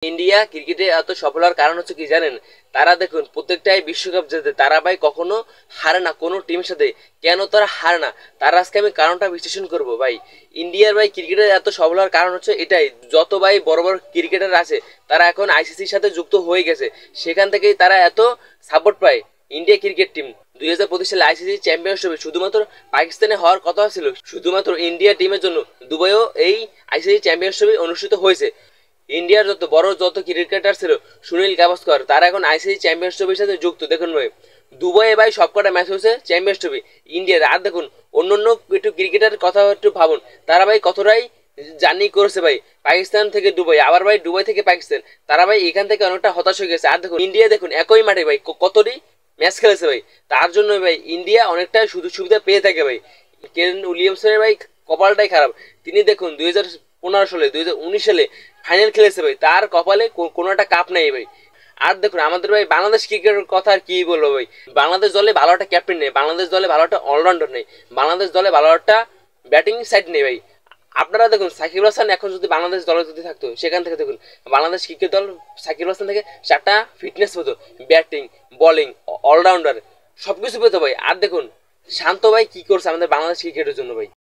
India ক্রিকেটে এত সফল হওয়ার কারণ হচ্ছে কি জানেন? তারা দেখুন প্রত্যেকটাই বিশ্বকাপ জেতে, তারা ভাই কখনো হারে না কোনো টিমের সাথে। কেন তারা হারে না? তার আজকে আমি কারণটা বিশ্লেষণ করব ভাই। ইন্ডিয়ার ভাই ক্রিকেটের এত সফল হওয়ার কারণ হচ্ছে এটাই, যত ভাই বড় বড় ক্রিকেটার আছে তারা এখন আইসিসির সাথে যুক্ত হয়ে গেছে, সেখান থেকেই তারা এত সাপোর্ট পায়। ইন্ডিয়া ক্রিকেট টিম 2025 সালে আইসিসি চ্যাম্পিয়নশিপে শুধুমাত্র পাকিস্তানে হওয়ার কথা ছিল, শুধুমাত্র ইন্ডিয়া টিমের জন্য দুবাইও এই আইসিসি চ্যাম্পিয়নশিপে অনুষ্ঠিত হয়েছে। ইন্ডিয়ার যত ক্রিকেটার ছিল, সুনীল গাভাস্কর, তারা এখন আইসিসি চ্যাম্পিয়নশিপের সাথে যুক্ত। দেখুন ভাই, দুবাইয়ে ভাই সবকটা ম্যাচ হয়েছে চ্যাম্পিয়নশিপে ইন্ডিয়ার। আর দেখুন অন্য অন্য একটু ক্রিকেটার কথা একটু ভাবুন, তারা ভাই কতটাই জার্নি করেছে ভাই, পাকিস্তান থেকে দুবাই, আবার ভাই দুবাই থেকে পাকিস্তান, তারা ভাই এখান থেকে অনেকটা হতাশ হয়ে গেছে। আর দেখুন ইন্ডিয়া দেখুন একই মাঠে ভাই কতটি ম্যাচ খেলেছে ভাই, তার জন্য ভাই ইন্ডিয়া অনেকটা সুযোগ সুবিধা পেয়ে থাকে ভাই। কেন উইলিয়ামসনের ভাই কপালটাই খারাপ, তিনি দেখুন 2015 সালে 2019 সালে ফাইনাল খেলেছে ভাই, তার কপালে কোনো একটা কাপ নেই ভাই। আর দেখুন আমাদের ভাই বাংলাদেশ ক্রিকেটের কথা আর কি বলবো ভাই, বাংলাদেশ দলে ভালো একটা ক্যাপ্টেন নেই, বাংলাদেশ দলে ভালো একটা অলরাউন্ডার নেই, বাংলাদেশ দলে ভালো একটা ব্যাটিং সাইড নেই ভাই। আপনারা দেখুন সাকিব হাসান এখন যদি বাংলাদেশ দলে যদি থাকতো, সেখান থেকে দেখুন বাংলাদেশ ক্রিকেট দল সাকিব হাসান থেকে 4টা ফিটনেস পেতো, ব্যাটিং বোলিং অলরাউন্ডার সবকিছু পেতো ভাই। আর দেখুন শান্ত ভাই কি করছে আমাদের বাংলাদেশ ক্রিকেটের জন্য ভাই।